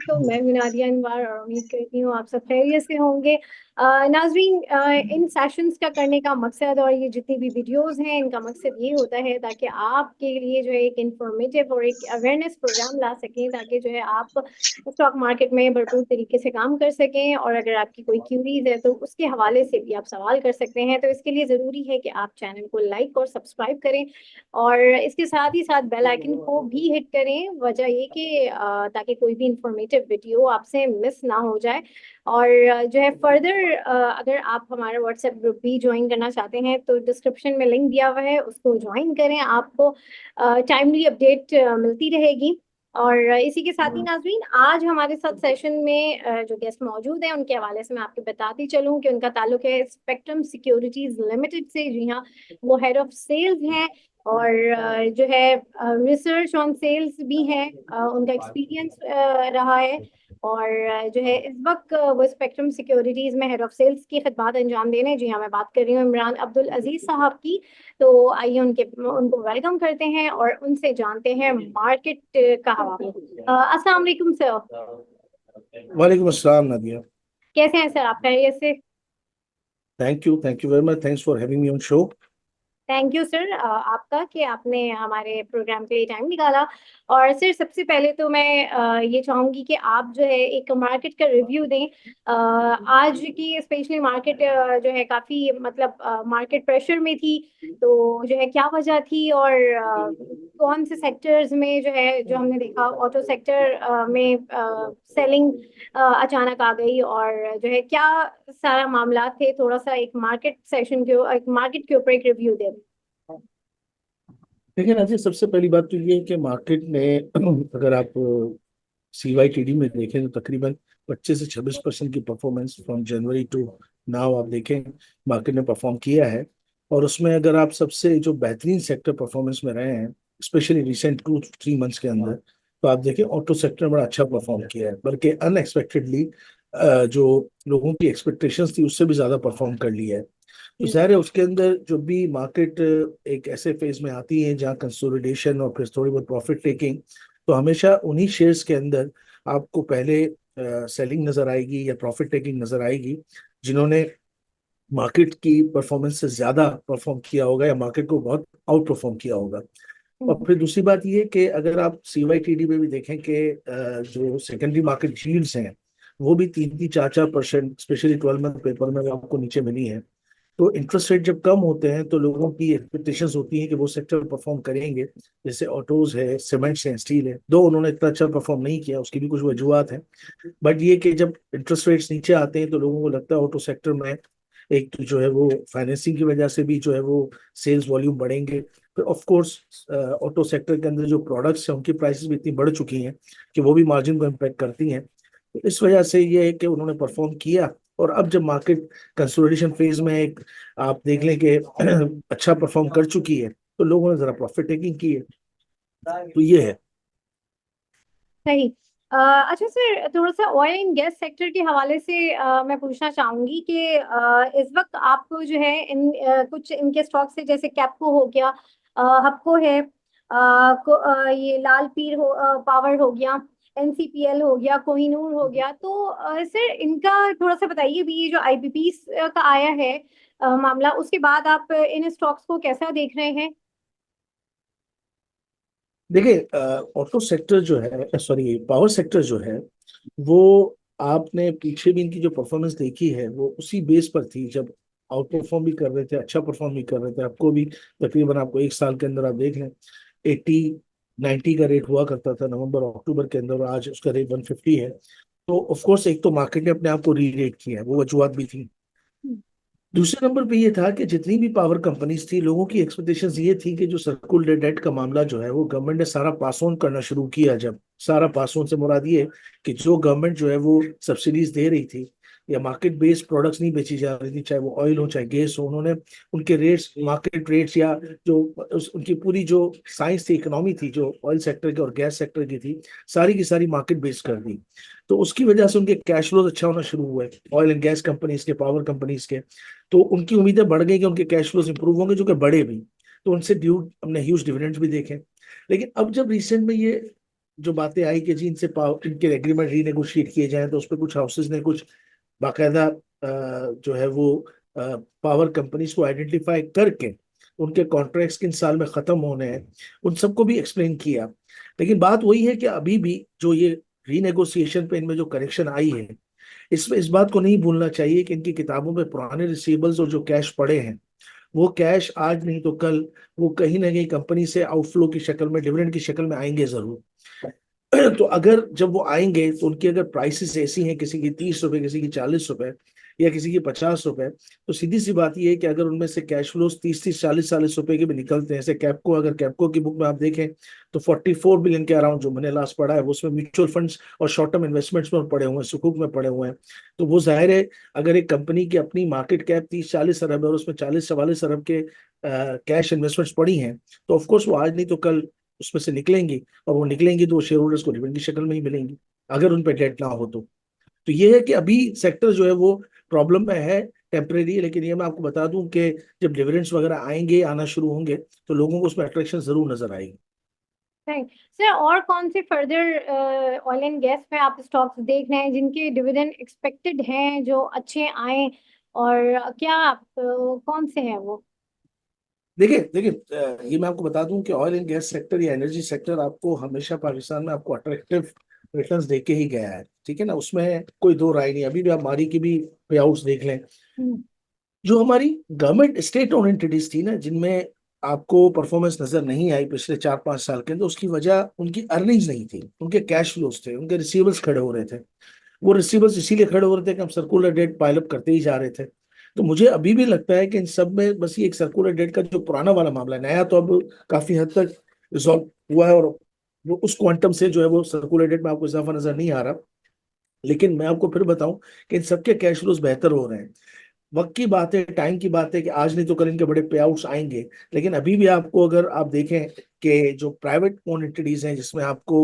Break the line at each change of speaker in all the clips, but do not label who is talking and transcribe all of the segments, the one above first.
तो मैं हूं नादिया अनवर और उम्मीद करती हूँ आप सब खैरियत से होंगे। नाजरीन, इन सेशंस का करने का मकसद और ये जितनी भी वीडियोस हैं इनका मकसद ये होता है ताकि आपके लिए जो है एक इंफॉर्मेटिव और एक अवेयरनेस प्रोग्राम ला सकें, ताकि जो है आप स्टॉक मार्केट में भरपूर तरीके से काम कर सकें। और अगर आपकी कोई क्यूरीज है तो उसके हवाले से भी आप सवाल कर सकते हैं। तो इसके लिए ज़रूरी है कि आप चैनल को लाइक और सब्सक्राइब करें और इसके साथ ही साथ बेल आइकन को भी हिट करें। वजह ये कि ताकि कोई भी इंफॉर्मेटिव वीडियो आपसे मिस ना हो जाए। और जो है फर्दर अगर आप हमारा व्हाट्सएप ग्रुप भी ज्वाइन करना चाहते हैं तो डिस्क्रिप्शन में लिंक दिया हुआ है, उसको ज्वाइन करें। आपको टाइमली अपडेट मिलती रहेगी। और इसी के साथ ही नाजरीन, आज हमारे साथ सेशन में जो गेस्ट मौजूद हैं उनके हवाले से मैं आपको बताती चलूं कि उनका ताल्लुक है स्पेक्ट्रम सिक्योरिटीज लिमिटेड से। जी हाँ, वो हेड ऑफ सेल्स हैं और जो है रिसर्च ऑन सेल्स भी है, उनका एक्सपीरियंस रहा है। और जो है इस वक्त वो स्पेक्ट्रम सिक्योरिटीज में हेड ऑफ सेल्स की खिदमत अंजाम दे रहे हैं। जी हाँ, मैं बात कर रही हूँ इमरान अब्दुल अजीज साहब की। तो आइए उनको वेलकम करते हैं और उनसे जानते हैं मार्केट का हवाला। अस्सलाम वालेकुम सर।
वालेकुम अस्सलाम नादिया।
कैसे हैं सर, आप खैरियत से?
Thank you very much, thanks for having me on show.
Thank you sir आपका कि आपने हमारे प्रोग्राम के लिए टाइम निकाला। और सर सबसे पहले तो मैं ये चाहूंगी कि आप जो है एक मार्केट का रिव्यू दें। आज की स्पेशली मार्केट जो है काफ़ी मतलब मार्केट प्रेशर में थी। तो जो है क्या वजह थी और कौन से सेक्टर्स में जो है, जो हमने देखा ऑटो सेक्टर में सेलिंग अचानक आ गई, और जो है क्या सारा मामला थे। थोड़ा सा एक मार्केट सेशन के, एक मार्केट के ऊपर एक रिव्यू दे।
देखिए नादिया, सबसे पहली बात तो ये है कि मार्केट में अगर आप CYTD में देखें तो तकरीबन 25 से 26% की performance from January to now आप देखें मार्केट ने परफॉर्म किया है। और उसमें अगर आप सबसे जो बेहतरीन सेक्टर परफॉर्मेंस में रहे हैं, स्पेशली रिसेंट 2-3 मंथ्स के अंदर, तो आप देखें ऑटो सेक्टर बड़ा अच्छा परफॉर्म किया है, बल्कि अनएक्सपेक्टेडली जो लोगों की एक्सपेक्टेशंस थी उससे भी ज्यादा परफॉर्म कर लिया है। तो
जी।
जाहिर है उसके अंदर जो भी मार्केट एक ऐसे फेज में आती है जहाँ कंसोलिडेशन और फिर थोड़ी बहुत प्रॉफिट टेकिंग, तो हमेशा उन्हीं शेयर्स के अंदर आपको पहले सेलिंग नजर आएगी या प्रॉफिट टेकिंग नजर आएगी, जिन्होंने मार्केट की परफॉर्मेंस से ज्यादा परफॉर्म किया होगा या मार्केट को बहुत आउट परफॉर्म किया होगा। और
हम्म।
फिर दूसरी बात ये कि अगर आप CYTD में भी देखें कि जो सेकेंडरी मार्केट यील्ड्स हैं वो भी 3-4% स्पेशली 12 मंथ पेपर में वो आपको नीचे मिली है। तो इंटरेस्ट रेट जब कम होते हैं तो लोगों की एक्सपेक्टेशंस होती हैं कि वो सेक्टर परफॉर्म करेंगे, जैसे ऑटोज है, सीमेंट्स है, स्टील है। दो उन्होंने इतना अच्छा परफॉर्म नहीं किया, उसकी भी कुछ वजूहत हैं। बट ये कि जब इंटरेस्ट रेट्स नीचे आते हैं तो लोगों को लगता है ऑटो सेक्टर में एक तो जो है वो फाइनेंसिंग की वजह से भी जो है वो सेल्स वॉल्यूम बढ़ेंगे। फिर ऑफ कोर्स ऑटो सेक्टर के अंदर जो प्रोडक्ट्स हैं उनकी प्राइसेस भी इतनी बढ़ चुकी हैं कि वो भी मार्जिन को इम्पेक्ट करती हैं। तो इस वजह से ये है कि उन्होंने परफॉर्म किया। और अब जब मार्केट कंसोलिडेशन फेज में एक आप देख लें कि अच्छा परफॉर्म कर चुकी है, तो लोगों ने जरा प्रॉफिट टेकिंग की है। तो ये है।
सही। अच्छा सर, थोड़ा सा ऑयल एंड गैस सेक्टर के हवाले से मैं पूछना चाहूंगी कि इस वक्त आपको जो है कुछ इनके स्टॉक से, जैसे कैप्को हो गया, हपको है, ये लाल पीर पावर हो गया, NCPL हो गया, कोहिनूर हो गया। तो सर इनका थोड़ा सा बताइए भी, ये जो IPP का आया है मामला, उसके बाद आप इन स्टॉक्स को कैसा देख रहे हैं?
देखिए, ऑटो सेक्टर जो है, सॉरी पावर सेक्टर जो है, वो आपने पीछे भी इनकी जो परफॉर्मेंस देखी है वो उसी बेस पर थी, जब आउट परफॉर्म भी कर रहे थे, अच्छा परफॉर्म भी कर रहे थे। आपको भी तकरीबन आपको एक साल के अंदर आप देख लें 80-90 का रेट हुआ करता था नवंबर अक्टूबर के अंदर, और आज उसका रेट 150 है। तो ऑफ कोर्स एक तो मार्केट ने अपने आप को री रेट किया है, वो वजूहत भी थी। दूसरे नंबर पे ये था कि जितनी भी पावर कंपनीज थी, लोगों की एक्सपेक्टेशंस ये थी कि जो सर्कुलर डेट का मामला जो है वो गवर्नमेंट ने सारा पास ऑन करना शुरू किया। जब सारा पास ऑन से मुराद ये कि जो गवर्नमेंट जो है वो सब्सिडीज दे रही थी या मार्केट बेस्ड प्रोडक्ट्स नहीं बेची जा रही थी, चाहे वो ऑयल हो चाहे गैस हो, उन्होंने उनके रेट्स, मार्केट रेट्स या जो उनकी पूरी जो साइंस थी, इकोनॉमी थी, जो ऑयल सेक्टर की और गैस सेक्टर की थी, सारी की सारी मार्केट बेस्ड कर दी। तो उसकी वजह से उनके कैश फ्लोज अच्छा होना शुरू हुए, ऑयल एंड गैस कंपनीज के, पावर कंपनीज के। तो उनकी उम्मीदें बढ़ गई कि उनके कैश फ्लोज इंप्रूव होंगे, जो कि बढ़े भी। तो उनसे ड्यू हमने ह्यूज डिविडेंड्स भी देखे। लेकिन अब जब रिसेंट में ये जो बातें आई कि जी इनसे इनके एग्रीमेंट रीनेगोशिएट किए जाएं, तो उस पर कुछ हाउसेज ने कुछ बाकायदा जो है वो पावर कंपनीज को आइडेंटिफाई करके उनके कॉन्ट्रैक्ट्स किन साल में खत्म होने हैं, उन सबको भी एक्सप्लेन किया। लेकिन बात वही है कि अभी भी जो ये रीनेगोशिएशन पे इनमें जो करेक्शन आई है, इसमें इस बात को नहीं भूलना चाहिए कि इनकी किताबों में पुराने रिसीवेबल्स और जो कैश पड़े हैं, वो कैश आज नहीं तो कल वो कहीं ना कहीं कंपनी से आउटफ्लो की शक्ल में, डिविडेंड की शक्ल में आएंगे जरूर। तो अगर जब वो आएंगे तो उनकी अगर प्राइसेस ऐसी हैं, किसी की 30 रुपए, किसी की 40 रुपए, या किसी की 50 रुपए, तो सीधी सी बात ये है कि अगर उनमें से कैश फ्लोज 30-30, 40-40 रुपए के भी निकलते हैं, जैसे कैपको, अगर कैपको की बुक में आप देखें तो 44 बिलियन के अराउंड जो मैंने लास्ट पढ़ा है, वो उसमें म्यूचुअल फंड्स और शॉर्ट टर्म इन्वेस्टमेंट्स में पड़े हुए हैं, सुकूक में पड़े हुए हैं। तो वो जाहिर है, अगर एक कंपनी की अपनी मार्केट कैप 30-40 अरब है और उसमें 40-44 अरब के कैश इन्वेस्टमेंट्स पड़ी हैं, तो ऑफकोर्स वो आज नहीं तो कल उसमें से निकलेंगी, और वो निकलेंगी तो वो शेयर होल्डर्स को डिविडेंड की शक्ल में ही मिलेंगी, अगर उन पे डेट ना हो तो ये है कि अभी सेक्टर जो है वो प्रॉब्लम में है, टेम्परेरी। लेकिन ये मैं आपको बता दूं कि जब डिविडेंड्स वगैरह आएंगे, आना शुरू होंगे, तो लोगों को उसमें अट्रैक्शन जरूर नजर आएगी।
राइट सर, और कौन से फर्दर ऑयल एंड गैस में आप स्टॉक्स देख रहे हैं जिनके डिविडेंड एक्सपेक्टेड हैं जो अच्छे आए, और क्या कौन से हैं वो?
देखिए देखिए, ये मैं आपको बता दूं कि ऑयल एंड गैस सेक्टर या एनर्जी सेक्टर आपको हमेशा पाकिस्तान में आपको अट्रैक्टिव रिटर्न्स दे के ही गया है, ठीक है ना, उसमें कोई दो राय नहीं। अभी भी आप मारी की भी पे आउट्स देख लें,
हम्म।
जो हमारी गवर्नमेंट स्टेट ओन एंटिटीज थी ना, जिनमें आपको परफॉर्मेंस नजर नहीं आई पिछले 4-5 साल के अंदर, उसकी वजह उनकी अर्निंग्स नहीं थी, उनके कैश फ्लोज थे, उनके रिसीवेबल्स खड़े हो रहे थे। वो रिसीवर्स इसीलिए खड़े हो रहे थे कि हम सर्कुलर डेट पाइल अप करते ही जा रहे थे। तो मुझे अभी भी लगता है कि इन सब में बस ये एक सर्कुलर डेट का जो पुराना वाला मामला है, नया तो अब काफी हद तक रिजॉल्व हुआ है, और वो उस क्वांटम से जो है वो सर्कुलर डेट में आपको इजाफा नजर नहीं आ रहा। लेकिन मैं आपको फिर बताऊं कि इन सबके कैश फ्लोज बेहतर हो रहे हैं। वक्त की बात है, टाइम की बात है कि आज नहीं तो कल इनके बड़े पे आउट्स आएंगे। लेकिन अभी भी आपको, अगर आप देखें कि जो प्राइवेट ओन एंटिटीज हैं, जिसमें आपको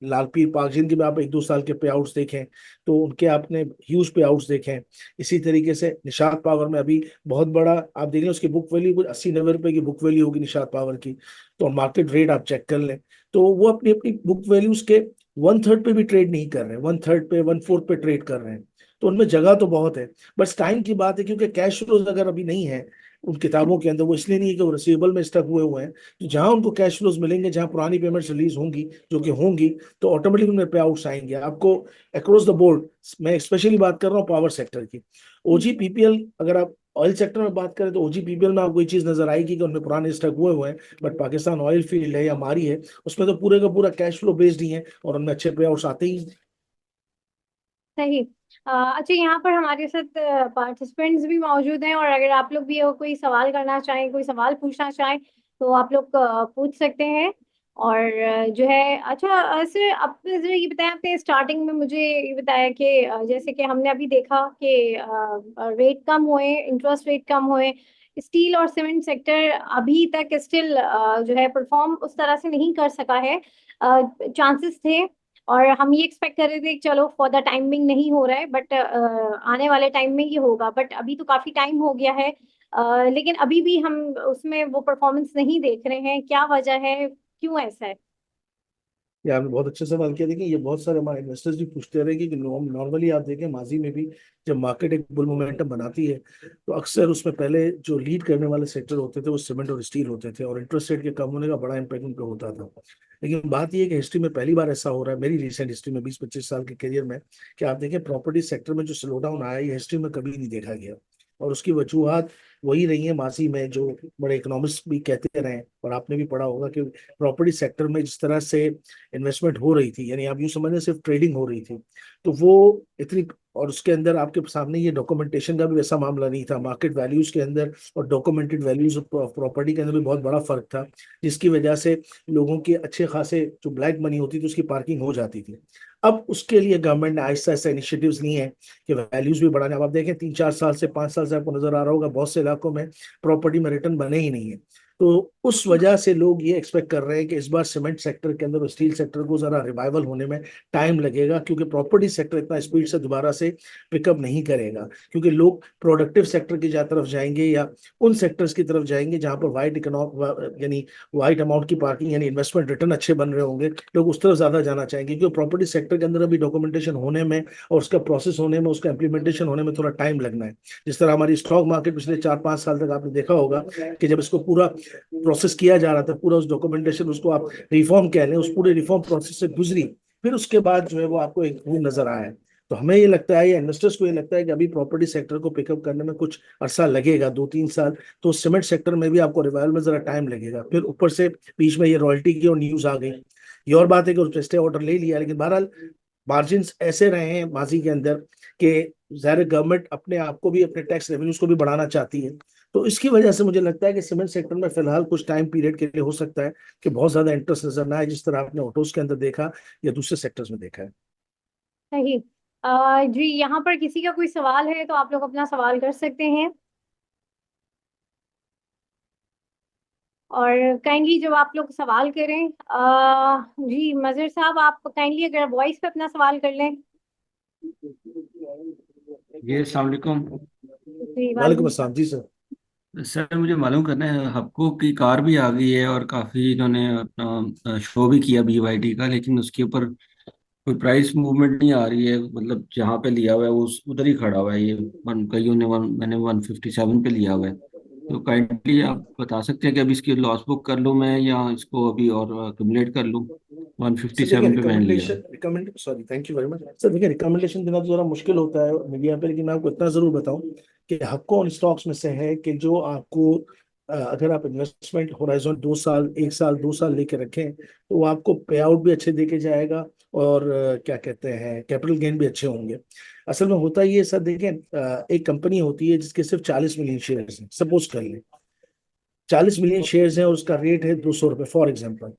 लाल पीर पाक, जिनके भी आप 1-2 साल के पे आउट्स देखें तो उनके आपने ह्यूज पे आउट्स देखें। इसी तरीके से निषाद पावर में अभी बहुत बड़ा आप देख लें, उसकी बुक वैल्यू कुछ 80-90 रुपए की बुक वैल्यू होगी निषाद पावर की। तो मार्केट रेट आप चेक कर लें, तो वो अपनी अपनी बुक वैल्यूज के 1/3 पे भी ट्रेड नहीं कर रहे हैं, 1/3 पे, 1/4 पे ट्रेड कर रहे हैं। तो उनमें जगह तो बहुत है, बस टाइम की बात है, क्योंकि कैश फ्लोज अगर अभी नहीं है उन किताबों के अंदर, वो इसलिए नहीं है कि वो रिसीवेबल में स्टक हुए हैं। तो जहां उनको कैश फ्लोज मिलेंगे, जहां पुरानी पेमेंट्स रिलीज होंगी, जो कि होंगी, तो ऑटोमेटिक उनमें पे आउट्स आएंगे आपको अक्रॉस द बोर्ड। मैं स्पेशली बात कर रहा हूँ पावर सेक्टर की। ओजी पीपीएल, अगर आप ऑयल सेक्टर में बात करें तो ओजी पीपीएल में आपको ये चीज नजर आएगी कि उनमें पुराने स्टक हुए हैं। बट पाकिस्तान ऑयल फील्ड है या मारी है, उसमें तो पूरे का पूरा कैश फ्लो बेस्ड ही है, और उनमें अच्छे पे आउट्स आते ही।
सही। अच्छा, यहाँ पर हमारे साथ पार्टिसिपेंट्स भी मौजूद हैं, और अगर आप लोग भी कोई सवाल करना चाहें, कोई सवाल पूछना चाहें, तो आप लोग पूछ सकते हैं। और जो है, अच्छा सर, आप जरा ये बताएं, आपने स्टार्टिंग में मुझे ये बताया कि जैसे कि हमने अभी देखा कि रेट कम हुए, इंटरेस्ट रेट कम हुए, स्टील और सीमेंट सेक्टर अभी तक स्टिल जो है परफॉर्म उस तरह से नहीं कर सका है। चांसेस थे, और हम ये एक्सपेक्ट कर रहे थे कि चलो फॉर द टाइमिंग नहीं हो रहा है, बट आने वाले टाइम में ये होगा। बट अभी तो काफी टाइम हो गया है, लेकिन अभी भी हम उसमें वो परफॉर्मेंस नहीं देख रहे हैं। क्या वजह है, क्यों ऐसा है?
ये आपने बहुत अच्छा सवाल किया। देखिए, ये बहुत सारे हमारे इन्वेस्टर्स भी पूछते रहे कि नॉर्मली आप देखें माजी में भी जब मार्केट एक बुल मोमेंटम बनाती है, तो अक्सर उसमें पहले जो लीड करने वाले सेक्टर होते थे वो सीमेंट और स्टील होते थे, और इंटरेस्ट रेट के कम होने का बड़ा इम्पैक्ट उन पर होता था। लेकिन बात यह है कि हिस्ट्री में पहली बार ऐसा हो रहा है, मेरी रिसेंट हिस्ट्री में 20-25 साल के करियर में, कि आप देखें प्रॉपर्टी सेक्टर में जो स्लो डाउन आया, ये हिस्ट्री में कभी नहीं देखा गया। और उसकी वजूहत वही रही है माजी में, जो बड़े इकोनॉमिस्ट भी कहते रहे, और आपने भी पढ़ा होगा कि प्रॉपर्टी सेक्टर में जिस तरह से इन्वेस्टमेंट हो रही थी, यानी आप यूं समझिए सिर्फ ट्रेडिंग हो रही थी, तो वो इतनी, और उसके अंदर आपके सामने ये डॉक्यूमेंटेशन का भी वैसा मामला नहीं था, मार्केट वैल्यूज के अंदर और डॉक्यूमेंटेड वैल्यूज ऑफ प्रॉपर्टी के अंदर भी बहुत बड़ा फर्क था, जिसकी वजह से लोगों के अच्छे खासे जो ब्लैक मनी होती थी उसकी पार्किंग हो जाती थी। अब उसके लिए गवर्नमेंट ने ऐसा ऐसा इनिशिएटिव्स लिए हैं कि वैल्यूज भी बढ़ाने। अब आप देखें 3-4 साल से 5 साल से आपको नजर आ रहा होगा बहुत से इलाकों में प्रॉपर्टी में रिटर्न बने ही नहीं है। तो उस वजह से लोग ये एक्सपेक्ट कर रहे हैं कि इस बार सीमेंट सेक्टर के अंदर और स्टील सेक्टर को जरा रिवाइवल होने में टाइम लगेगा, क्योंकि प्रॉपर्टी सेक्टर इतना स्पीड से दोबारा से पिकअप नहीं करेगा, क्योंकि लोग प्रोडक्टिव सेक्टर की तरफ जाएंगे या उन सेक्टर्स की तरफ जाएंगे जहां पर वाइड इकोनॉमिक यानी वाइड अमाउंट की पार्किंग यानी इन्वेस्टमेंट रिटर्न अच्छे बन रहे होंगे, लोग उस तरफ ज्यादा जाना चाहेंगे, क्योंकि प्रॉपर्टी सेक्टर के अंदर अभी डॉक्यूमेंटेशन होने में और उसका प्रोसेस होने में, उसका इम्प्लीमेंटेशन होने में थोड़ा टाइम लगना है। जिस तरह हमारी स्टॉक मार्केट पिछले 4-5 साल तक आपने देखा होगा कि जब इसको पूरा प्रोसेस किया जा रहा था, पूरा उस डॉक्यूमेंटेशन, उसको आप रिफॉर्म कह लें, उस पूरे रिफॉर्म प्रोसेस से गुजरी, फिर उसके बाद जो है वो आपको एक रूल नजर आया है। तो हमें ये लगता है, या इन्वेस्टर्स को ये लगता है कि अभी प्रॉपर्टी सेक्टर को पिकअप करने में कुछ अरसा लगेगा, 2-3 साल। तो सीमेंट सेक्टर में भी आपको रिवाइवल में जरा टाइम लगेगा। फिर ऊपर से बीच में ये रॉयल्टी की और न्यूज आ गई। ये और बात है कि उसने स्टे ऑर्डर ले लिया, लेकिन बहरहाल मार्जिन ऐसे रहे हैं माजी के अंदर कि ज़ाहिर गवर्नमेंट अपने आप को भी, अपने टैक्स रेवेन्यूज को भी बढ़ाना चाहती है। तो इसकी वजह से मुझे लगता है कि सीमेंट सेक्टर में फिलहाल कुछ टाइम पीरियड के लिए हो सकता है कि बहुत ज्यादा इंटरेस्ट नजर ना आए, जिस तरह आपने ऑटोज के अंदर देखा या दूसरे सेक्टर्स में देखा है।
सही। जी, यहाँ पर किसी का कोई सवाल है तो आप लोग अपना सवाल कर सकते हैं। और काइंडली जब आप लोग सवाल करें, जी मजहर साहब, आप काइंडली अगर वॉइस पे अपना सवाल कर लें।
ये अस्सलाम वालेकुम।
जी
वालेकुम
वालेकुम
अस्सलाम
सलाम।
जी सर।
सर मुझे मालूम करना है, हबको की कार भी आ गई है और काफ़ी इन्होंने अपना शो भी किया BYD का, लेकिन उसके ऊपर कोई प्राइस मूवमेंट नहीं आ रही है। मतलब जहाँ पे लिया हुआ है वो उधर ही खड़ा हुआ है। ये कईयों ने मैंने 157 पे लिया हुआ है। तो काइंडली आप बता सकते हैं कि अभी इसकी लॉस बुक कर लूँ मैं, या इसको अभी और अक्यूमुलेट कर लूँ।
सर देखिए
157 पे मैंने लिया हुआ है।
Recommend sorry thank you very much sir. देखिए रिकमेंडेशन देना तो जरा मुश्किल होता है मीडिया पे, लेकिन मैं आपको इतना जरूर बताऊं कि हक्को ऑन स्टॉक्स में से है कि जो आपको अगर आप इन्वेस्टमेंट होराइजन 2 साल, 1 साल, 2 साल लेके रखें तो वो आपको पे आउट भी अच्छे देके जाएगा, और क्या कहते हैं कैपिटल गेन भी अच्छे होंगे। असल में होता ये सर, देखें एक कंपनी होती है जिसके सिर्फ 40 मिलियन शेयर्स हैं, सपोज कर लें 40 मिलियन शेयर्स हैं और उसका रेट है 200 रुपये फॉर एग्जाम्पल।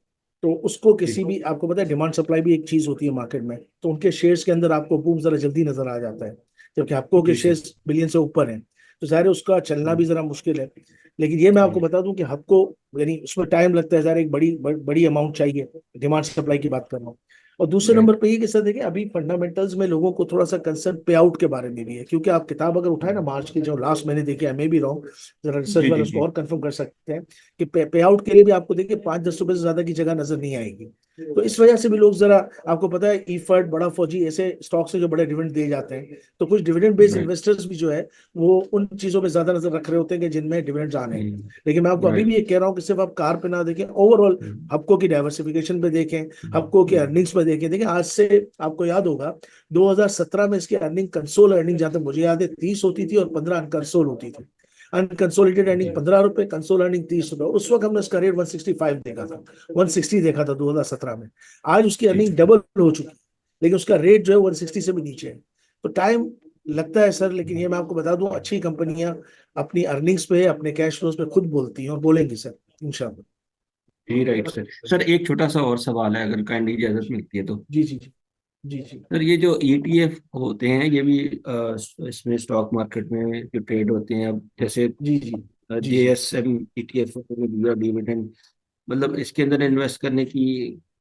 तो उसको
जी
किसी भी, आपको पता है डिमांड सप्लाई भी एक चीज होती है मार्केट में, तो उनके शेयर्स के अंदर आपको बूम जरा जल्दी नजर आ जाता है, जबकि आपको के
जी सर।
शेयर्स बिलियन से ऊपर हैं, तो ज़ाहिर है उसका चलना भी
हम्म,
जरा मुश्किल है। लेकिन ये मैं आपको
जी
बता दूं कि हबको यानी उसमें टाइम लगता है, ज़ाहिर एक बड़ी अमाउंट चाहिए, डिमांड सप्लाई की बात कर रहा हूँ। और दूसरे नंबर
राइट।
पे ये कि सर देखिए अभी फंडामेंटल्स में लोगों को थोड़ा सा कंसर्न पे आउट के बारे में भी है, क्योंकि आप किताब अगर उठाए ना मार्च की जो लास्ट मैंने देखी, आई मे बी रॉन्ग, जरा रिसर्च
जी
वाले
जी
उसको
जी।
और कंफर्म कर सकते हैं कि पे आउट के लिए भी आपको देखिए 5-10 रुपए से ज्यादा की जगह नजर नहीं आएगी। तो इस वजह से भी लोग जरा, आपको पता है ईफर्ट, बड़ा फौजी ऐसे स्टॉक्स हैं जो बड़े डिविडेंड दिए जाते हैं, तो कुछ डिविडेंड बेस्ड
राइट।
इन्वेस्टर्स भी जो है वो उन चीजों पे ज्यादा नजर रख रहे होते हैं कि जिनमें डिविडेंड आने हैं। लेकिन मैं आपको अभी भी
राइट।
ये कह रहा हूँ कि सिर्फ आप कार पे ना देखें, ओवरऑल हबको की डाइवर्सिफिकेशन पे देखें, हबको की अर्निंग्स पे देखें। देखिए आज से आपको याद होगा 2017 में इसकी अर्निंग, कंसोल अर्निंग जहां तक मुझे याद है 30 होती थी और 15 अनकंसोल होती थी। अनकंसोलिडेटेड अर्निंग 15 रुपए, कंसोल अर्निंग 30 रुपए। उस वक्त हमने इसका रेट 165 देखा था, 160 देखा था 2017 में। आज उसकी
जी
अर्निंग डबल हो चुकी है, लेकिन उसका रेट जो है 160 से भी नीचे है। तो टाइम लगता है सर, लेकिन ये मैं आपको बता दूं अच्छी कंपनियां अपनी अर्निंग्स पे, अपने कैश फ्लोज पे खुद बोलती हैं और बोलेंगी सर, इंशाल्लाह।
जी राइट सर। सर एक छोटा सा और सवाल है, अगर काइंडली इजाजत मिलती है तो।
जी जी जी जी जी
सर ये जो ETF होते हैं, ये भी इसमें स्टॉक मार्केट में जो ट्रेड होते हैं, अब जैसे
जी जी जी जी
JSM ETF लिया डिविडेंड, मतलब इसके अंदर इन्वेस्ट करने की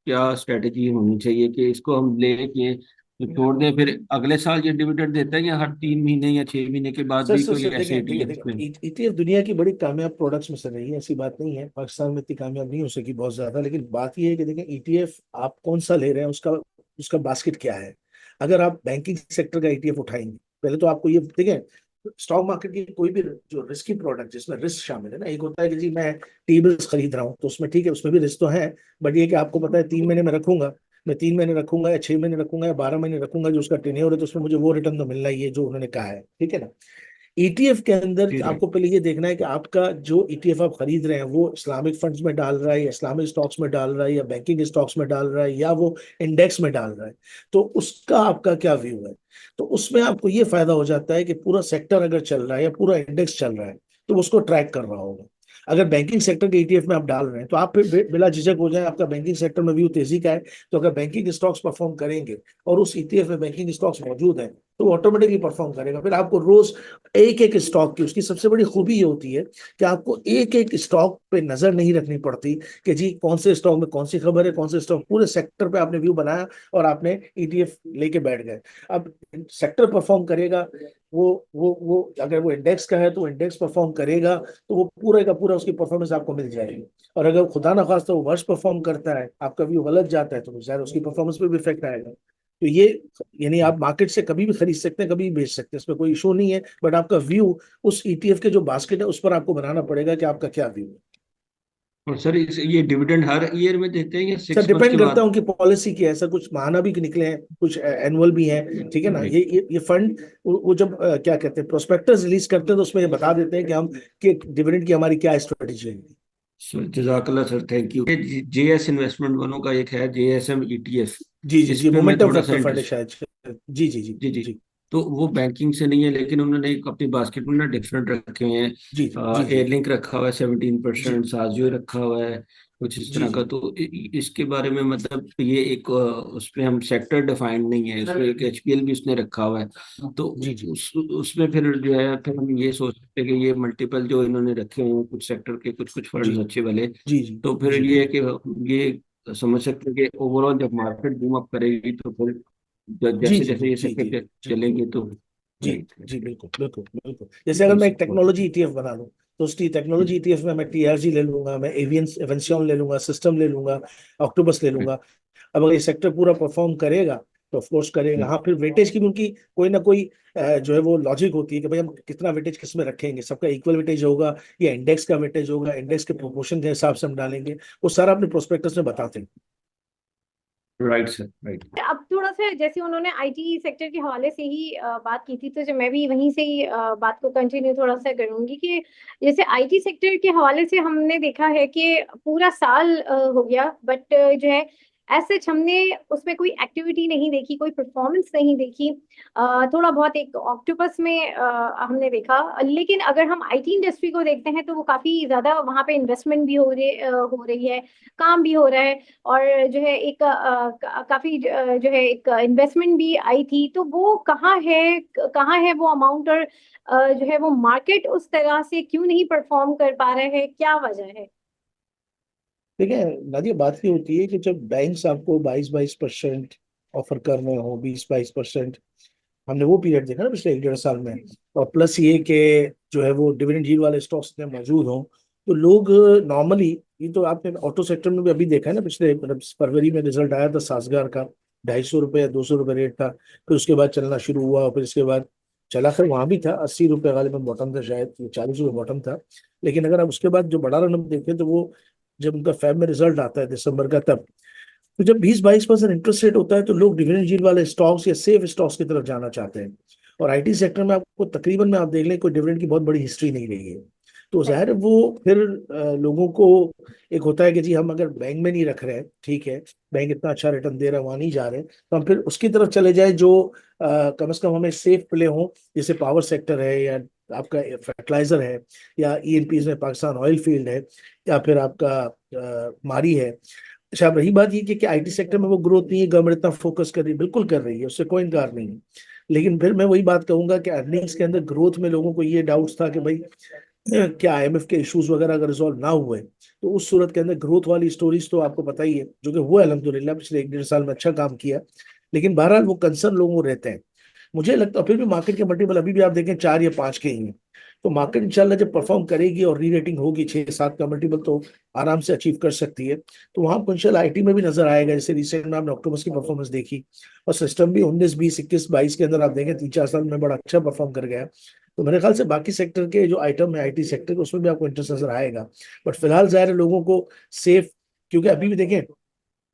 क्या स्ट्रेटेजी होनी चाहिए कि इसको हम ले के तो छोड़ दें, फिर अगले साल ये डिविडेंड देता है, या हर 3 महीने या 6 महीने के बाद
सर
भी
सर
कोई
सर
ऐसे
देखें देखें
ETF
देखें,
में?
ETF दुनिया की बड़ी कामयाब प्रोडक्ट्स में से रही है, ऐसी बात नहीं है, पाकिस्तान में इतनी कामयाब नहीं हो सकी बहुत ज्यादा। लेकिन बात यह है कि देखें ETF आप कौन सा ले रहे हैं, उसका उसका बास्केट क्या है। अगर आप बैंकिंग सेक्टर का ETF उठाएंगे, पहले तो आपको ये देखें, स्टॉक मार्केट की कोई भी जो रिस्की प्रोडक्ट जिसमें रिस्क शामिल है ना, एक होता है कि जी मैं टी बिल्स खरीद रहा हूँ, तो उसमें ठीक है, उसमें भी रिस्क तो है, बट ये कि आपको पता है 3 महीने में रखूंगा, मैं 3 महीने रखूंगा या 6 महीने रखूंगा या 12 महीने रखूंगा, जो उसका टेन्योर है तो उसमें मुझे वो रिटर्न तो मिलना ही है जो उन्होंने कहा है, ठीक है ना। ETF के अंदर
जी राइट।
आपको पहले ये देखना है कि आपका जो ETF आप खरीद रहे हैं वो इस्लामिक फंड्स में डाल रहा है या इस्लामिक स्टॉक्स में डाल रहा है या बैंकिंग स्टॉक्स में डाल रहा है या वो इंडेक्स में डाल रहा है, तो उसका आपका क्या व्यू है। तो उसमें आपको ये फायदा हो जाता है कि पूरा सेक्टर अगर चल रहा है या पूरा इंडेक्स चल रहा है तो उसको ट्रैक कर रहा होगा। अगर बैंकिंग सेक्टर के ETF में आप डाल रहे हैं तो आप फिर बिला झिझक हो जाए, आपका बैंकिंग सेक्टर में व्यू तेजी का है, तो अगर बैंकिंग स्टॉक्स परफॉर्म करेंगे और उस ETF में बैंकिंग स्टॉक्स मौजूद है तो वो ऑटोमेटिकली परफॉर्म करेगा। फिर आपको रोज एक एक स्टॉक की, उसकी सबसे बड़ी खूबी ये होती है कि आपको एक एक स्टॉक पे नजर नहीं रखनी पड़ती कि जी कौन से स्टॉक में कौन सी खबर है, कौन से स्टॉक, पूरे सेक्टर पे आपने व्यू बनाया और आपने ईटीएफ लेके बैठ गए। अब सेक्टर परफॉर्म करेगा, वो अगर वो इंडेक्स का है तो वो इंडेक्स परफॉर्म करेगा, तो वो पूरा का पूरा उसकी परफॉर्मेंस आपको मिल जाएगी। और अगर खुदा ना खास्ता वो वर्ष परफॉर्म करता है, आपका व्यू गलत जाता है, तो शायद उसकी परफॉर्मेंस पे भी इफेक्ट आएगा। तो ये यानी आप मार्केट से कभी भी खरीद सकते हैं, कभी भी बेच सकते हैं, इसमें कोई इशू नहीं है। बट आपका व्यू उस ईटीएफ के जो बास्केट है उस पर आपको बनाना पड़ेगा कि आपका क्या व्यू है।
और सर ये डिविडेंड हर ईयर में देते हैं या
सर
6 मंथ के
डिपेंड करता है
बाद?
उनकी पॉलिसी की है, ऐसा कुछ माहाना भी निकले हैं, कुछ एनुअल भी हैं, ठीक है ना।
राइट
ये फंड वो जब क्या कहते हैं प्रोस्पेक्टस रिलीज करते हैं तो उसमें ये बता देते हैं कि हम कि डिविडेंड की हमारी क्या स्ट्रेटेजी है।
सर, जजाकल्ला sir, thank you. JS investment वालों का एक है जेएसएम ईटीएफ,
जी जी
इस
जी,
पे मैं
मोमेंटम
थोड़ा सा
फैक्टर फंड है
इंटरेस्ट।
शायद। जी जी जी
जी जी।
जी
तो वो बैंकिंग से नहीं है, लेकिन उन्होंने एक अपनी बास्केट में ना डिफरेंट रखे हुए हैं।
जी जी जी
एयरलिंक रखा हुआ है 17%,
जी
साजियो रखा हुआ है, कुछ इस
जी
तरह
जी
का। तो इसके बारे में मतलब ये एक उसमें हम सेक्टर डिफाइंड नहीं है, उसमें एक एचपीएल भी उसने रखा हुआ है। तो
जी जी
उसमें फिर जो है फिर हम ये सोच सकते हैं कि ये मल्टीपल जो इन्होंने रखे हुए हैं कुछ सेक्टर के, कुछ कुछ
जी
फंड्स अच्छे वाले।
जी जी
तो फिर
जी
ये है कि ये समझ सकते हैं कि ओवरऑल जब मार्केट बूम अप करेगी तो फिर
जी
जैसे
जी
जैसे ये
जी जी
सेक्टर
जी
चलेंगे तो।
जी
राइट।
जी, बिल्कुल बिल्कुल बिल्कुल। जैसे अगर मैं एक टेक्नोलॉजी ईटीएफ बना लूं, तो उस टेक्नोलॉजी ईटीएफ में मैं टीआरजी ले लूंगा, मैं एवियन एवेंसियन ले लूंगा, सिस्टम ले लूंगा, ऑक्टोपस ले लूंगा। अब अगर ये सेक्टर पूरा परफॉर्म करेगा तो ऑफ कोर्स करेगा। हाँ, फिर वेटेज की भी उनकी कोई ना कोई जो है वो लॉजिक होती है कि भाई हम कितना वेटेज किस में रखेंगे, सबका इक्वल वेटेज होगा या इंडेक्स का वेटेज होगा, इंडेक्स के प्रोपोर्शन के हिसाब से हम डालेंगे, वो सारा अपने प्रोस्पेक्टस में बताते हैं।
Right sir, right.
अब थोड़ा सा जैसे उन्होंने आईटी सेक्टर के हवाले से ही बात की थी, तो जो मैं भी वहीं से ही बात को कंटिन्यू थोड़ा सा करूंगी कि जैसे आईटी सेक्टर के हवाले से हमने देखा है कि पूरा साल हो गया, बट जो है एज सच हमने उसमें कोई एक्टिविटी नहीं देखी, कोई परफॉर्मेंस नहीं देखी। थोड़ा बहुत एक ऑक्टोपस में हमने देखा, लेकिन अगर हम आईटी इंडस्ट्री को देखते हैं तो वो काफी ज्यादा वहाँ पे इन्वेस्टमेंट भी हो रही है, काम भी हो रहा है, और जो है एक काफी जो है एक इन्वेस्टमेंट भी आई थी। तो वो कहाँ है वो अमाउंट, और जो है वो मार्केट उस तरह से क्यों नहीं परफॉर्म कर पा रहा है, क्या वजह है?
देखिए नादिया, बात ये होती है कि जब बैंक्स आपको 22% ऑफर कर रहे हो, 20-22%, हमने वो पीरियड देखा ना पिछले 1-1.5 साल में, और प्लस ये कि जो है वो डिविडेंड यील्ड वाले स्टॉक्स इतने मौजूद हों, तो लोग नॉर्मली, ये तो आपने ऑटो सेक्टर में भी अभी देखा है ना, पिछले मतलब फरवरी में रिजल्ट आया था सासगार का, 250 रुपये या 200 रुपये रेट था, फिर उसके बाद चलना शुरू हुआ, फिर इसके बाद चला, फिर वहां भी था 80 रुपये गालिबन बॉटम था, शायद 40 रुपये बॉटम था। लेकिन अगर आप उसके बाद जो बड़ा रन देखें तो वो जब उनका फैब में रिजल्ट आता है दिसंबर का, तब तो जब 20-22% इंटरेस्ट रेट होता है तो लोग डिविडेंड यील्ड वाले स्टॉक्स या सेफ स्टॉक्स की तरफ जाना चाहते हैं। और आईटी सेक्टर में आपको तकरीबन में आप देख लें कोई डिविडेंड की बहुत बड़ी हिस्ट्री नहीं रही है। तो जाहिर है वो फिर लोगों को एक होता है कि जी हम अगर बैंक में नहीं रख रहे हैं, ठीक है, बैंक इतना अच्छा रिटर्न दे रहा है, वहां नहीं जा रहे, तो हम फिर उसकी तरफ चले जाए जो कम से कम हमें सेफ प्ले हो, जैसे पावर सेक्टर है, या आपका फर्टिलाइजर है, या ईएनपी में पाकिस्तान ऑयल फील्ड है, या फिर आपका मारी है। अच्छा, अब रही बात ये कि आईटी सेक्टर में वो ग्रोथ नहीं है, गवर्नमेंट इतना फोकस कर रही है, बिल्कुल कर रही है, उससे कोई इनकार नहीं है। लेकिन फिर मैं वही बात कहूंगा कि अर्निंग्स के अंदर ग्रोथ में लोगों को ये डाउट्स था कि भाई क्या आईएमएफ के इश्यूज वगैरह अगर रिजॉल्व ना हुए तो उस सूरत के अंदर ग्रोथ वाली स्टोरीज तो आपको पता ही है, जो कि हुआ अल्हम्दुलिल्लाह पिछले 1-1.5 साल में अच्छा काम किया। लेकिन बहरहाल वो कंसर्न लोगों को रहते हैं। मुझे लगता है फिर भी मार्केट के मल्टीपल अभी भी आप देखें 4 या 5 के ही हैं। तो मार्केट इंशाल्लाह जब परफॉर्म करेगी और री रेटिंग होगी 6-7 का मल्टीपल, तो आराम से अचीव कर सकती है। तो वहां पर इंशाल्लाह आईटी में भी नजर आएगा, जैसे रिसेंट में आपने अक्टूबर की परफॉर्मेंस देखी, और सिस्टम भी 19, 20, 21, 22 के अंदर आप देखें 3-4 साल में बड़ा अच्छा परफॉर्म कर गया। तो मेरे ख्याल से बाकी सेक्टर के जो आइटम है आईटी सेक्टर के, उसमें भी आपको इंटरेस्ट नजर आएगा। बट फिलहाल जाहिर है लोगों को सेफ, क्योंकि अभी भी देखें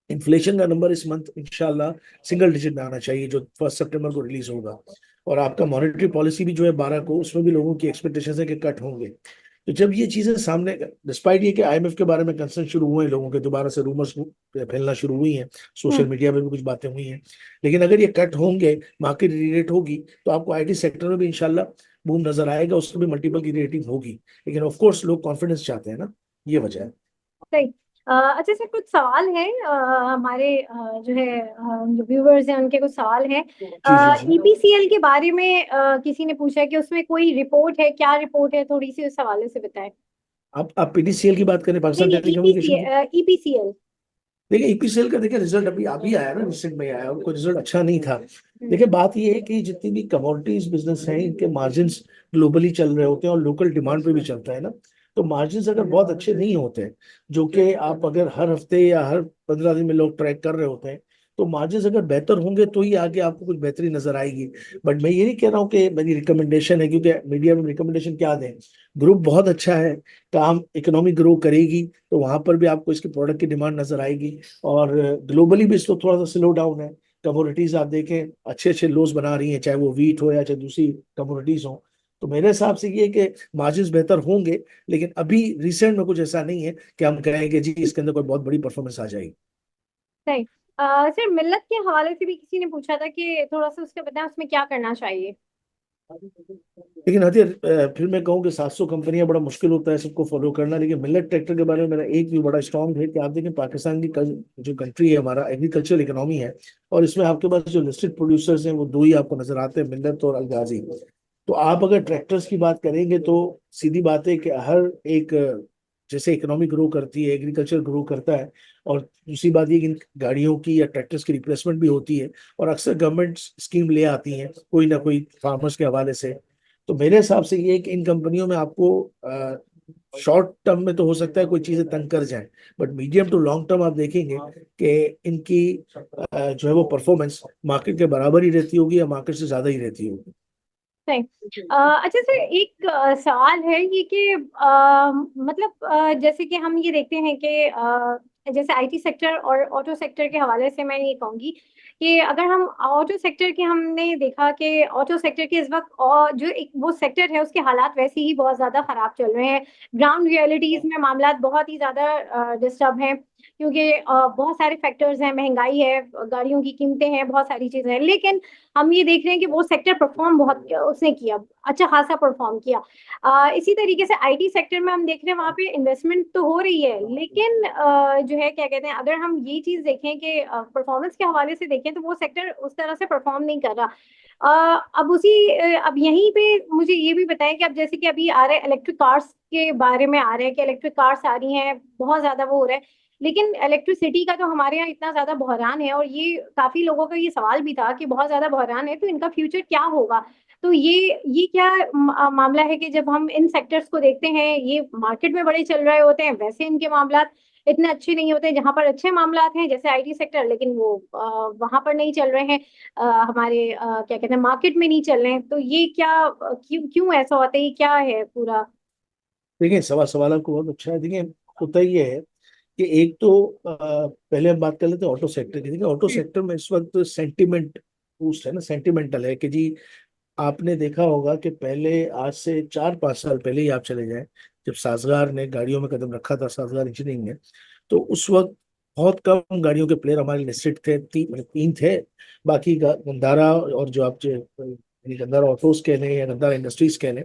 इन्फ्लेशन का नंबर इस मंथ इंशाल्लाह सिंगल डिजिट में आना चाहिए, जो 1 सितंबर को रिलीज होगा। और आपका मॉनेटरी पॉलिसी भी जो है 12 को, उसमें भी लोगों की एक्सपेक्टेशन है कि कट होंगे। तो जब ये चीजें सामने, डिस्पाइट ये कि आईएमएफ के बारे में कंसर्न शुरू हुए हैं लोगों के, दोबारा से रूमर्स फैलना शुरू हुई हैं, सोशल मीडिया पे भी कुछ बातें हुई हैं, लेकिन अगर ये कट होंगे, मार्केट रीरेट होगी, तो आपको आईटी सेक्टर में भी इंशाल्लाह बूम नजर आएगा, उसमें भी मल्टीपल की रेटिंग होगी। लेकिन ऑफ कोर्स लोग कॉन्फिडेंस चाहते हैं ना, ये वजह है।
सही। अच्छा सर, कुछ सवाल है हमारे जो है जो व्यूवर्स हैं उनके कुछ सवाल हैं।
जी जी जी।
ईपीसीएल के बारे में किसी ने पूछा है कि उसमें कोई रिपोर्ट है, क्या रिपोर्ट है, थोड़ी सी उस हवाले से बताएं।
आप पीडीसीएल की बात करें,
नहीं
पाकिस्तान
नहीं,
टेलीकम्युनिकेशन की?
ईपीसीएल।
देखिए ईपीसीएल का देखिए रिजल्ट अभी अभी आया ना, रिसेंट में आया, उनको रिजल्ट अच्छा नहीं था।
हम्म।
देखिए बात ये है कि जितनी भी कमोडिटीज बिजनेस हैं, इनके मार्जिन्स ग्लोबली चल रहे होते हैं और लोकल डिमांड पे भी चलता है ना। तो मार्जिन्स अगर बहुत अच्छे नहीं होते, जो कि आप अगर हर हफ्ते या हर 15 दिन में लोग ट्रैक कर रहे होते हैं, तो मार्जिन्स अगर बेहतर होंगे तो ही आगे आपको कुछ बेहतरी नजर आएगी। बट मैं ये नहीं कह रहा हूँ कि मेरी रिकमेंडेशन है, क्योंकि मीडिया में रिकमेंडेशन क्या दें। ग्रुप बहुत अच्छा है, काम इकोनॉमी ग्रो करेगी तो वहां पर भी आपको इसके प्रोडक्ट की डिमांड नजर आएगी। और ग्लोबली भी इसको थोड़ा सा स्लो डाउन है। कमोडिटीज आप देखें अच्छे अच्छे लोज बना रही हैं, चाहे वो वीट हो या चाहे दूसरी कमोडिटीज हो। तो मेरे हिसाब से ये कि मार्जिन बेहतर होंगे, लेकिन अभी रिसेंट में कुछ ऐसा नहीं है कि हम कहेंगे जी इसके अंदर कोई बहुत बड़ी परफॉर्मेंस आ जाएगी।
सही। सर, मिल्लत के हवाले से भी किसी ने पूछा था कि थोड़ा सा उसका बताएं, उसमें क्या करना चाहिए।
लेकिन हथियार फिर मैं कहूँ कि 700 कंपनियां बड़ा मुश्किल होता है सबको फॉलो करना। लेकिन मिलेट ट्रैक्टर के बारे में मेरा एक भी बड़ा स्ट्रॉन्ग है कि आप देखें पाकिस्तान की जो कंट्री है, हमारा एग्रीकल्चर इकोनॉमी है, और इसमें आपके पास जो लिस्टेड प्रोड्यूसर्स हैं वो दो ही आपको नजर आते हैं, मिल्लत और अलगाजी। तो आप अगर ट्रैक्टर्स की बात करेंगे तो सीधी बात है कि हर एक जैसे इकोनॉमी ग्रो करती है, एग्रीकल्चर ग्रो करता है, और दूसरी बात ये कि इन गाड़ियों की या ट्रैक्टर्स की रिप्लेसमेंट भी होती है। और अक्सर गवर्नमेंट स्कीम ले आती हैं कोई ना कोई फार्मर्स के हवाले से। तो मेरे हिसाब से ये है कि इन कंपनियों में आपको शॉर्ट टर्म में तो हो सकता है कोई चीजें तंग कर जाए, but medium to long term आप देखेंगे कि इनकी जो है वो परफॉर्मेंस मार्केट के बराबर ही रहती होगी या मार्केट से ज्यादा ही रहती होगी।
सही। अच्छा सर, एक सवाल है ये कि मतलब जैसे कि हम ये देखते हैं कि जैसे आईटी सेक्टर और ऑटो सेक्टर के हवाले से मैं ये कहूंगी कि अगर हम ऑटो सेक्टर के, हमने देखा कि ऑटो सेक्टर के इस वक्त और जो एक वो सेक्टर है उसके हालात वैसे ही बहुत ज्यादा खराब चल रहे हैं। ग्राउंड रियलिटीज में मामला बहुत ही ज्यादा डिस्टर्ब हैं, क्योंकि बहुत सारे फैक्टर्स हैं, महंगाई है, गाड़ियों की कीमतें हैं, बहुत सारी चीजें हैं। लेकिन हम ये देख रहे हैं कि वो सेक्टर परफॉर्म बहुत उसने किया, अच्छा खासा परफॉर्म किया। इसी तरीके से आईटी सेक्टर में हम देख रहे हैं वहां पे इन्वेस्टमेंट तो हो रही है, लेकिन जो है क्या कहते हैं, अगर हम ये चीज देखें कि परफॉर्मेंस के हवाले से देखें तो वो सेक्टर उस तरह से परफॉर्म नहीं कर रहा। अब यहीं पे मुझे ये भी बताएं कि अब जैसे कि अभी आ रहे इलेक्ट्रिक कार्स के बारे में आ रहे हैं कि इलेक्ट्रिक कार्स आ रही हैं, बहुत ज्यादा वो हो रहा है। लेकिन इलेक्ट्रिसिटी का तो हमारे यहाँ इतना ज्यादा बहरान है, और ये काफी लोगों का ये सवाल भी था कि बहुत ज्यादा बहरान है तो इनका फ्यूचर क्या होगा। तो ये क्या मामला है कि जब हम इन सेक्टर्स को देखते हैं, ये मार्केट में बड़े चल रहे होते हैं, वैसे इनके मामला इतने अच्छे नहीं होते। जहां पर अच्छे मामला हैं जैसे आईटी सेक्टर, लेकिन वो वहां पर नहीं चल रहे हैं, हमारे क्या कहते हैं मार्केट में नहीं चल रहे हैं। तो ये क्या क्यों क्यों ऐसा होता है, ये क्या है पूरा।
देखिए सवाल आपको बहुत अच्छा है। देखिए होता ये है कि एक तो पहले हम बात कर लेते हैं ऑटो सेक्टर की। देखिए ऑटो सेक्टर में इस वक्त सेंटिमेंट बूस्ट है ना, सेंटिमेंटल है कि जी आपने देखा होगा कि पहले आज से 4-5 साल पहले ही आप चले जाएं, जब साजगार ने गाड़ियों में कदम रखा था, साजगार इंजीनियरिंग ने, तो उस वक्त बहुत कम गाड़ियों के प्लेयर हमारे लिस्टेड थे, मतलब तीन थे। बाकी गंदारा और जो आप गंदारा ऑटोज कह लें या गंदारा इंडस्ट्रीज कह लें,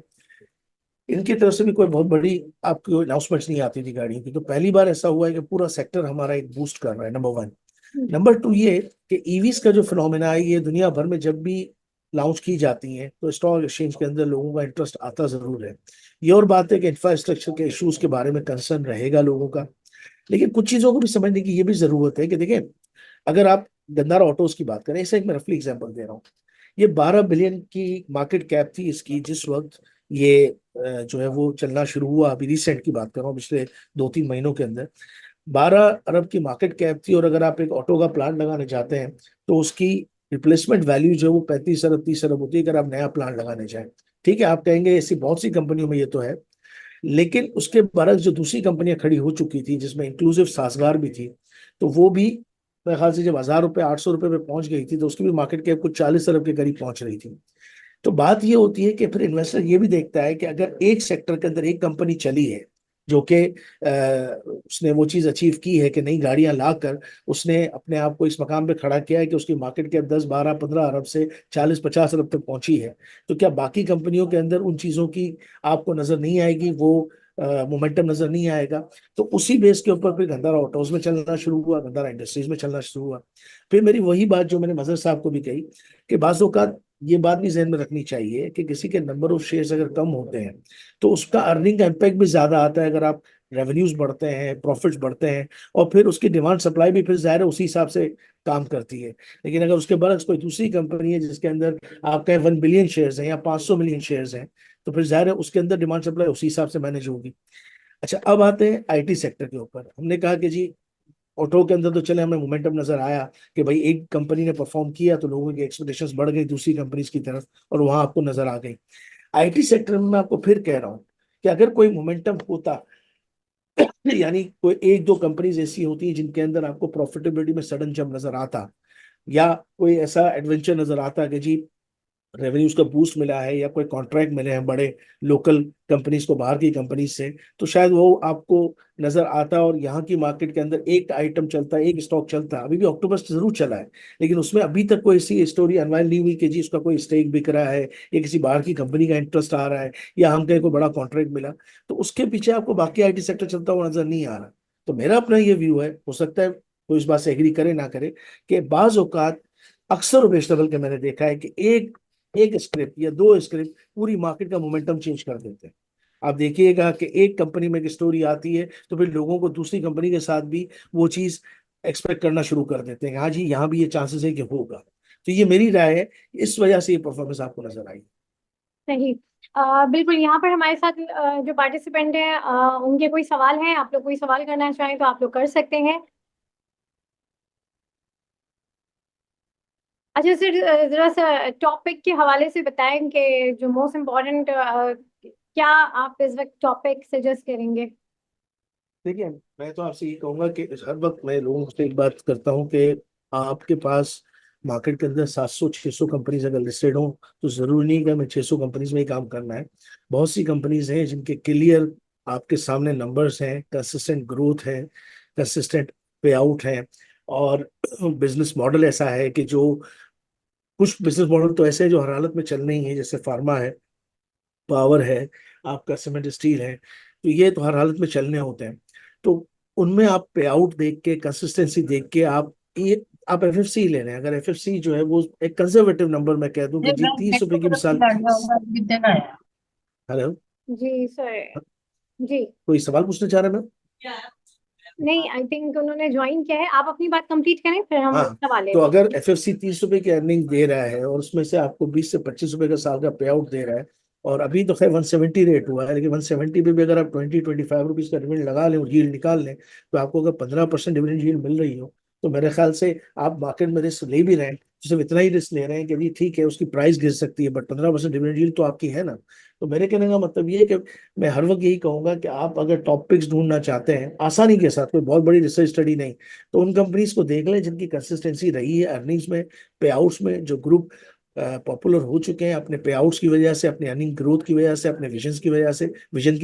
इनकी तरफ से भी कोई बहुत बड़ी आपको अनाउंसमेंट्स नहीं आती थी गाड़ियों की। तो पहली बार ऐसा हुआ है कि पूरा सेक्टर हमारा एक बूस्ट कर रहा है, नंबर वन। नंबर टू ये कि ईवीज का जो फिनोमेना है, ये दुनिया भर में जब भी लॉन्च की जाती हैं तो स्टॉक एक्सचेंज के अंदर लोगों का इंटरेस्ट आता जरूर है। ये और बात है कि इंफ्रास्ट्रक्चर के इश्यूज के बारे में कंसर्न रहेगा लोगों का। लेकिन कुछ चीजों को भी समझने की ये भी जरूरत है कि देखिए, अगर आप गंदारा ऑटोज की बात करें, इसे एक मैं रफली एग्जाम्पल दे रहा हूँ। ये 12 बिलियन की मार्केट कैप थी इसकी जिस वक्त ये जो है वो चलना शुरू हुआ। अभी रिसेंट की बात कर रहा हूँ, पिछले 2-3 महीनों के अंदर 12 अरब की मार्केट कैप थी। और अगर आप एक ऑटो का प्लांट लगाने जाते हैं तो उसकी रिप्लेसमेंट वैल्यू जो है वो 35 अरब 30 अरब होती है अगर आप नया प्लांट लगाने जाएं। ठीक है, आप कहेंगे ऐसी बहुत सी कंपनियों में ये तो है, लेकिन उसके बरक्स जो दूसरी कंपनियां खड़ी हो चुकी थी जिसमें इंक्लूसिव सासगार भी थी, तो वो भी मेरे ख्याल से जब 1000 रुपये 800 रुपये पे पहुंच गई थी तो उसकी भी मार्केट कैप कुछ 40 अरब के करीब पहुंच रही थी। तो बात ये होती है कि फिर इन्वेस्टर ये भी देखता है कि अगर एक सेक्टर के अंदर एक कंपनी चली है जो कि उसने वो चीज अचीव की है कि नई गाड़ियां लाकर उसने अपने आप को इस मकाम पे खड़ा किया है कि उसकी मार्केट कैप 10 12 15 अरब से 40 50 अरब तक पहुंची है, तो क्या बाकी कंपनियों के अंदर उन चीजों की आपको नजर नहीं आएगी? वो मोमेंटम नजर नहीं आएगा। तो उसी बेस के ऊपर फिर गंधारा ऑटोज में चलना शुरू हुआ, गंधारा इंडस्ट्रीज में चलना शुरू हुआ। फिर मेरी वही बात जो मैंने मजहर साहब को भी कही कि बाज़ औक़ात ये बात भी जहन में रखनी चाहिए कि किसी के नंबर ऑफ शेयर्स अगर कम होते हैं तो उसका अर्निंग का इम्पैक्ट भी ज्यादा आता है। अगर आप रेवेन्यूज बढ़ते हैं, प्रॉफिट्स बढ़ते हैं, और फिर उसकी डिमांड सप्लाई भी फिर जाहिर है उसी हिसाब से काम करती है। लेकिन अगर उसके बरक्स कोई दूसरी कंपनी है जिसके अंदर आपके 1 बिलियन शेयर्स हैं या 500 मिलियन शेयर्स हैं, तो फिर जाहिर है उसके अंदर डिमांड सप्लाई उसी हिसाब से मैनेज होगी। अच्छा, अब आते हैं आईटी सेक्टर के ऊपर। हमने कहा कि जी ऑटो के अंदर तो चले हमें मोमेंटम नजर आया कि भाई एक कंपनी ने परफॉर्म किया तो लोगों की एक्सपेक्टेशंस बढ़ गई दूसरी कंपनीज की तरफ, और वहां आपको नजर आ गई। आईटी सेक्टर में मैं आपको फिर कह रहा हूं कि अगर कोई मोमेंटम होता, यानी कोई एक दो कंपनीज ऐसी होती हैं जिनके अंदर आपको प्रॉफिटेबिलिटी में सडन जंप नजर आता, या कोई ऐसा एडवेंचर नजर आता कि जी रेवेन्यूज का बूस्ट मिला है या कोई कॉन्ट्रैक्ट मिले हैं बड़े लोकल कंपनीज को बाहर की कंपनीज से, तो शायद वो आपको नजर आता और यहाँ की मार्केट के अंदर एक आइटम चलता, एक स्टॉक चलता। अभी भी ऑक्टोबस जरूर चला है, लेकिन उसमें अभी तक कोई ऐसी स्टोरी अनवाइल नहीं हुई कि जी उसका कोई स्टेक बिक रहा है या किसी बाहर की कंपनी का इंटरेस्ट आ रहा है या हम कहीं को बड़ा कॉन्ट्रैक्ट मिला, तो उसके पीछे आपको बाकी आईटी सेक्टर चलता हुआ नजर नहीं आ रहा। तो मेरा अपना ये व्यू है, हो सकता है कोई इस बात से एग्री करे ना करे, कि बाज औकात अक्सर ओकेजनल के मैंने देखा है कि एक एक स्क्रिप्ट या दो स्क्रिप्ट पूरी मार्केट का मोमेंटम चेंज कर देते हैं। आप देखिएगा कि एक कंपनी में एक स्टोरी आती है तो फिर लोगों को दूसरी कंपनी के साथ भी वो चीज एक्सपेक्ट करना शुरू कर देते हैं, हाँ जी यहाँ भी ये चांसेस है कि होगा। तो ये मेरी राय है, इस वजह से ये परफॉर्मेंस आपको नजर आई।
सही। बिल्कुल, यहाँ पर हमारे साथ जो पार्टिसिपेंट हैं उनके कोई सवाल हैं, आप लोग कोई सवाल करना चाहें तो आप लोग कर सकते हैं। अच्छा सर, जरा सा टॉपिक के हवाले से बताएं कि जो मोस्ट इम्पोर्टेंट, क्या आप इस वक्त टॉपिक सजेस्ट करेंगे?
देखिए, मैं तो आपसे ये कहूंगा कि हर वक्त मैं लोगों से एक बात करता हूँ कि आपके पास मार्केट के अंदर 700-600 कंपनीज अगर लिस्टेड हो तो जरूरी नहीं कि हमें 600 कंपनीज में ही काम करना है। बहुत सी कंपनीज हैं जिनके क्लियर आपके सामने नंबर्स हैं, कंसिस्टेंट ग्रोथ है, कंसिस्टेंट पे आउट है, और बिजनेस मॉडल ऐसा है कि जो कुछ बिजनेस मॉडल तो ऐसे है जो हर हालत में चलने ही है, जैसे फार्मा है, पावर है, आपका सीमेंट स्टील है, तो ये तो हर हालत में चलने होते हैं। तो उनमें आप पे आउट देख के, कंसिस्टेंसी देख के आप ये आप एफएफसी ले रहे हैं। अगर एफएफसी जो है वो एक कंजर्वेटिव नंबर मैं कह दूं कि
नहीं,
जी
मैं
30 रुपए
देखो
की
मेरा
मिसाल।
फोन आ गया होगा कितने का है।
हेलो,
जी सर। जी।
कोई सवाल पूछना चाह रहे हैं मैं?
नहीं, आई थिंक उन्होंने ज्वाइन किया है। आप अपनी बात कंप्लीट करें फिर हम
हाँ,
सवाल
तो
लेते हैं।
अगर एफएफसी 30 रुपए की अर्निंग दे रहा है और उसमें से आपको 20 से 25 रुपए का साल का पे आउट दे रहा है, और अभी तो खैर 170 रेट हुआ है, लेकिन 170 पे भी अगर आप 20-25 रुपीज का डिविडेंड लगा लें और यील्ड निकाल लें, तो आपको अगर 15% डिविडेंड यील्ड मिल रही हो, तो मेरे ख्याल से आप मार्केट में रिस्क ले भी रहे हैं, तो सिर्फ इतना ही रिस्क ले रहे हैं कि जी ठीक है उसकी प्राइस गिर सकती है, बट 15% डिविडेंड यील्ड तो आपकी है ना। तो मेरे कहने का मतलब ये है कि मैं हर वक्त यही कहूंगा कि आप अगर टॉपिक्स ढूंढना चाहते हैं आसानी के साथ, कोई बहुत बड़ी रिसर्च स्टडी नहीं, तो उन कंपनीज को देख लें जिनकी कंसिस्टेंसी रही है अर्निंग्स में, पे आउट्स में, जो ग्रुप पॉपुलर हो चुके हैं अपने पे आउट्स की वजह से, अपने अर्निंग ग्रोथ की वजह से, अपने विजन की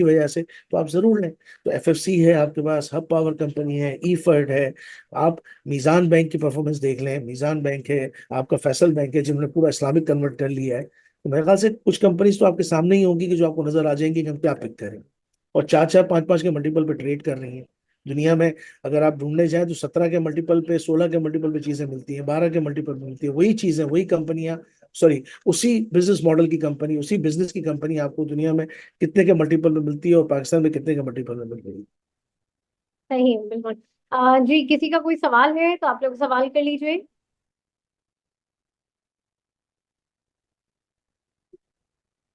वजह से, तो आप जरूर लें। तो एफएफसी है आपके पास, हब पावर कंपनी है, ई फर्ड है, आप मीजान बैंक की परफॉर्मेंस देख लें, मीजान बैंक है, आपका फैसल बैंक है जिन्होंने पूरा इस्लामिक कन्वर्ट कर लिया है। तो मेरे ख्याल से कुछ कंपनीज तो आपके सामने ही होगी कि जो आपको नजर आ जाएंगी कि हम क्या पिक करें, और 4-4 5-5 के मल्टीपल पे ट्रेड कर रही हैं दुनिया में। अगर आप ढूंढने जाएं तो 17 के मल्टीपल पे, 16 के मल्टीपल पे चीजें मिलती हैं, 12 के मल्टीपल पे मिलती है, वही चीजें, वही कंपनियां, सॉरी, उसी बिजनेस मॉडल की कंपनी, उसी बिजनेस की कंपनी आपको दुनिया में कितने के मल्टीपल में मिलती है और पाकिस्तान में कितने के मल्टीपल में मिल रही है।
सही, बिल्कुल। जी, किसी का कोई सवाल है तो आप लोग सवाल कर लीजिए।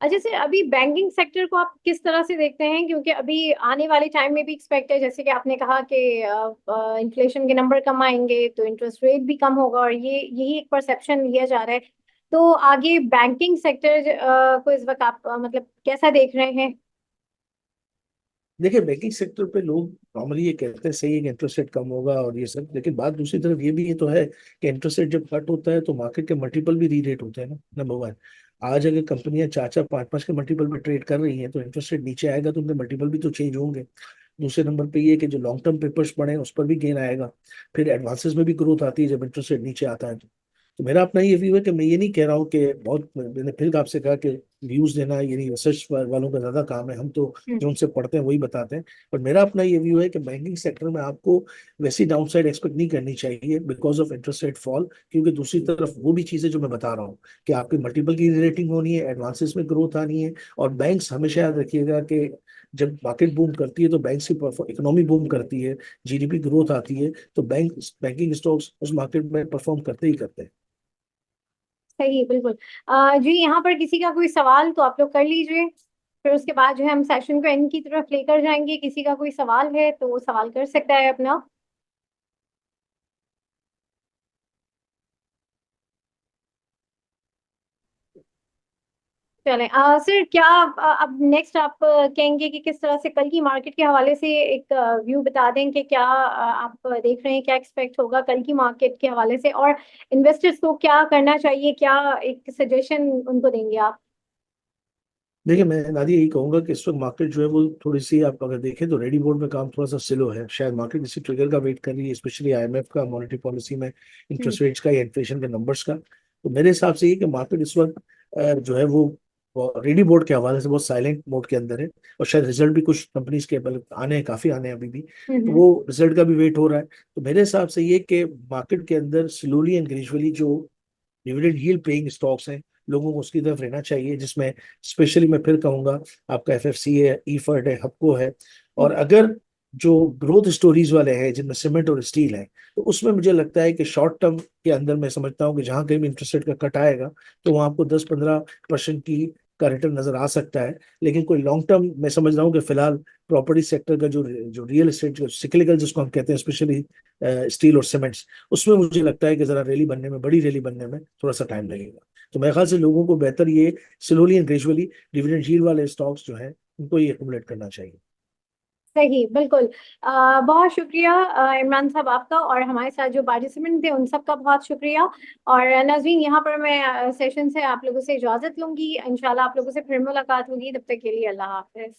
अच्छा सर, अभी बैंकिंग सेक्टर को आप किस तरह से देखते हैं? क्योंकि अभी आने वाले टाइम में भी एक्सपेक्ट है, जैसे कि आपने कहा कि इन्फ्लेशन के नंबर कम आएंगे तो इंटरेस्ट रेट भी कम होगा, और ये यही एक परसेप्शन लिया जा रहा है। तो आगे बैंकिंग सेक्टर को इस वक्त आप मतलब कैसा देख रहे हैं?
देखिए, बैंकिंग सेक्टर पे लोग नॉर्मली ये कहते हैं सही है कि इंटरेस्ट रेट कम होगा और ये सब, लेकिन बात दूसरी तरफ ये भी तो है कि इंटरेस्ट रेट जब कट होता है तो मार्केट के मल्टीपल भी री रेट होते हैं ना, नंबर वन। आज अगर कंपनियां 4-4 5-5 के मल्टीपल पे ट्रेड कर रही हैं तो इंटरेस्ट रेट नीचे आएगा तो उनके मल्टीपल भी तो चेंज होंगे। दूसरे नंबर पे ये कि जो लॉन्ग टर्म पेपर्स पड़े हैं उस पर भी गेन आएगा, फिर एडवांसेस में भी ग्रोथ आती है जब इंटरेस्ट रेट नीचे आता है। तो मेरा अपना ये व्यू है कि मैं ये नहीं कह रहा हूँ कि बहुत, मैंने फिर आपसे कहा कि व्यूज देना ये नहीं, रिसर्च वालों का ज्यादा काम है, हम तो जो उनसे पढ़ते हैं वही बताते हैं। पर मेरा अपना ये व्यू है कि बैंकिंग सेक्टर में आपको वैसी डाउनसाइड एक्सपेक्ट नहीं करनी चाहिए because of interest rate fall, क्योंकि दूसरी तरफ वो भी चीजें जो मैं बता रहा हूँ कि आपकी मल्टीपल की रेटिंग होनी है, एडवांसेस में ग्रोथ आनी है। और बैंक्स हमेशा याद रखिएगा कि जब मार्केट बूम करती है तो बैंक्स की इकोनॉमी बूम करती है, जीडीपी ग्रोथ आती है, तो बैंकिंग स्टॉक्स उस मार्केट में परफॉर्म करते ही करते हैं।
सही, बिल्कुल। जी, यहाँ पर किसी का कोई सवाल तो आप लोग कर लीजिए, फिर उसके बाद जो है हम सेशन को एंड की तरफ लेकर जाएंगे। किसी का कोई सवाल है तो वो सवाल कर सकता है अपना। चलें, सर क्या अब नेक्स्ट आप कहेंगे कि किस तरह से कल की मार्केट के हवाले से एक व्यू बता दें कि क्या आप देख रहे हैं, क्या एक्सपेक्ट होगा कल की मार्केट के हवाले से, और इन्वेस्टर्स को क्या करना चाहिए, क्या एक सजेशन उनको देंगे आप?
देखिए, मैं नादिया यही कहूंगा कि इस वक्त मार्केट जो है वो थोड़ी सी, आप अगर देखें तो रेडी बोर्ड में काम थोड़ा सा स्लो है। शायद मार्केट किसी ट्रिगर का वेट कर रही है, स्पेशली आईएमएफ का मॉनेटरी पॉलिसी में
हम्म।
इंटरेस्ट रेट्स का या इन्फ्लेशन के नंबर्स का। तो मेरे हिसाब से ये कि मार्केट इस वक्त जो है वो रेडी बोर्ड के हवाले से बहुत साइलेंट मोड के अंदर है। और शायद रिजल्ट भी कुछ कंपनीज के आने हैं, काफी आने हैं अभी भी, तो
हम्म।
वो रिजल्ट का भी वेट हो रहा है। तो मेरे हिसाब से ये कि मार्केट के अंदर स्लोली एंड ग्रेजुअली जो डिविडेंड यील्ड पेइंग स्टॉक्स हैं, लोगों को उसकी तरफ रहना चाहिए, जिसमें स्पेशली मैं फिर कहूंगा आपका एफएफसी है, ईफर्ट है, हपको है। और अगर जो ग्रोथ स्टोरीज वाले हैं जिनमें सीमेंट और स्टील है, तो उसमें मुझे लगता है कि शॉर्ट टर्म के अंदर मैं समझता हूँ कि जहां कहीं भी इंटरेस्ट रेट का कट आएगा तो वहां आपको 10-15% की का रिटर्न नजर आ सकता है। लेकिन कोई लॉन्ग टर्म मैं समझ रहा हूँ कि फिलहाल प्रॉपर्टी सेक्टर का जो जो रियल एस्टेट जो सिक्लिकल जिसको हम कहते हैं, स्पेशली स्टील और सीमेंट्स, उसमें मुझे लगता है कि जरा रैली बनने में, बड़ी रैली बनने में थोड़ा सा टाइम लगेगा। तो मेरे ख्याल से लोगों को बेहतर ये slowly and gradually dividend yield वाले स्टॉक्स जो हैं उनको ही एक्युमुलेट करना चाहिए।
सही, बिल्कुल। बहुत शुक्रिया इमरान साहब आपका, और हमारे साथ जो पार्टिसिपेंट थे उन सबका बहुत शुक्रिया। और नाज़रीन, यहाँ पर मैं सेशन से आप लोगों से इजाज़त लूंगी। इंशाल्लाह आप लोगों से फिर मुलाकात होगी, तब तक के लिए अल्लाह हाफिज।